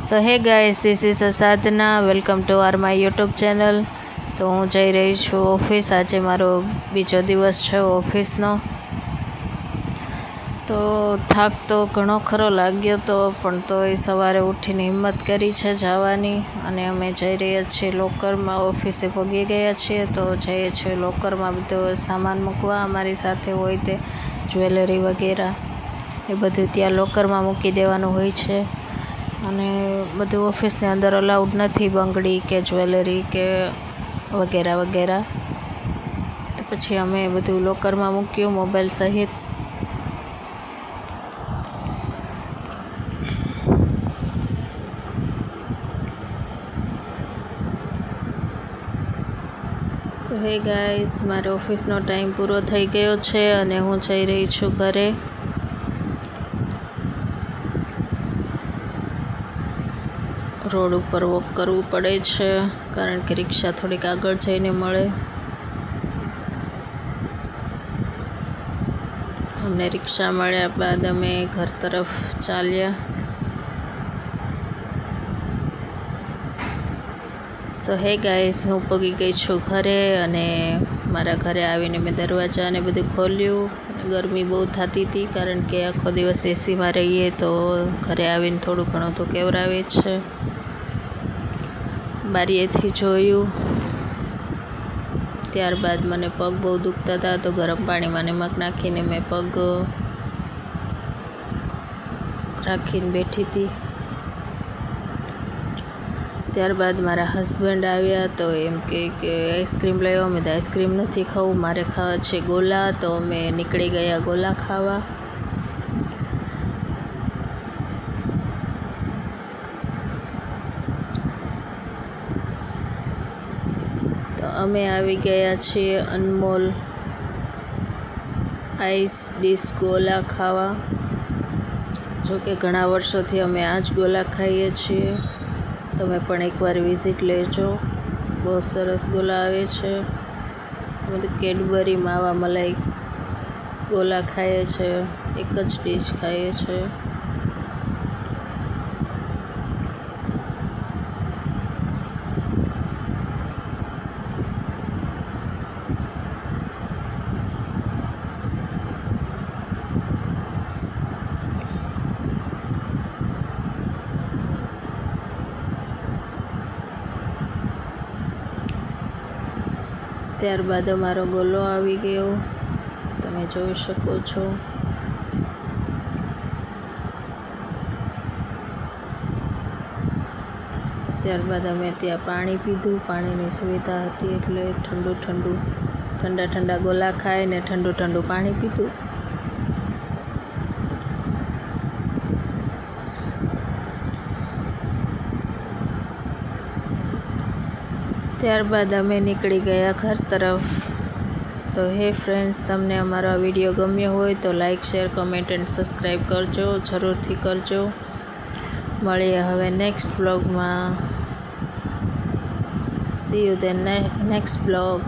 So hey guys, this is a Sadhana. Welcome to my YouTube channel. તો હું જઈ રહી છું ઓફિસ. આજે મારો બીજો દિવસ છે ઓફિસનો. તો થાક તો ઘણો ખરો લાગ્યો તો પણ તોય સવારે ઉઠીને હિંમત કરી છે જવાની. અને અમે જઈ રહ્યા છીએ લોકરમાં. ઓફિસે પહોંચી ગયા છીએ તો જઈએ છીએ લોકરમાં બધો સામાન મૂકવા. અમારી સાથે હોય તે જ્વેલરી વગેરે એ બધું ત્યાં લોકરમાં મૂકી દેવાનું હોય છે. અને બધું ઓફિસની અંદર અલાઉડ નથી, બંગડી કે જ્વેલરી કે વગેરે વગેરે. તો પછી અમે બધું લોકરમાં મૂક્યું મોબાઈલ સહિત. તો હે ગાઈસ, મારે ઓફિસનો ટાઈમ પૂરો થઈ ગયો છે અને હું જઈ રહી છું ઘરે. રોડ ઉપર વોક કરવું પડે છે કારણ કે રિક્ષા થોડીક આગળ જઈને મળે. અમને રિક્ષા મળ્યા બાદ અમે ઘર તરફ ચાલ્યા. સો હે ગાઈસ, હું પહોંચી ગઈ છું ઘરે. અને મારા ઘરે આવીને મેં દરવાજાને બધું ખોલ્યું. ગરમી બહુ થતી હતી કારણ કે આખો દિવસ એસીમાં રહીએ તો ઘરે આવીને થોડું ઘણું તો કેવરાવે છે. બારીએથી જોયું, ત્યારબાદ મને પગ બહુ દુખતા હતા તો ગરમ પાણીમાં નમક નાખીને મેં પગ રાખીને બેઠી હતી. ત્યારબાદ મારા હસબન્ડ આવ્યા તો એમ કે આઈસ્ક્રીમ લઈ આવો. મેં તો આઈસ્ક્રીમ નથી ખાવું, મારે ખાવા છે ગોલા. તો અમે નીકળી ગયા ગોલા ખાવા. તો અમે આવી ગયા છીએ અનમોલ આઈસ ડીશ ગોલા ખાવા. જોકે ઘણા વર્ષોથી અમે આ જ ગોલા ખાઈએ છીએ. તમે પણ એકવાર વિઝિટ લેજો. બહુ સરસ ગોલા આવે છે. અમે તો કેડબરી માવા મલાઈ ગોલા ખાઈએ છીએ, એક જ ડીશ ખાઈએ છીએ. ત્યારબાદ અમારો ગોલો આવી ગયો, તમે જોઈ શકો છો. ત્યારબાદ અમે ત્યાં પાણી પીધું. પાણીની સુવિધા હતી એટલે ઠંડા ગોલા ખાઈને ઠંડુ પાણી પીધું. ત્યારબાદ અમે નીકળી ગયા ઘર તરફ. તો હે ફ્રેન્ડ્સ, તમને અમારો આ વિડીયો ગમ્યો હોય તો like, share, comment and subscribe કરજો, જરૂરથી કરજો. મળીએ હવે નેક્સ્ટ બ્લોગમાં. C you then next blog.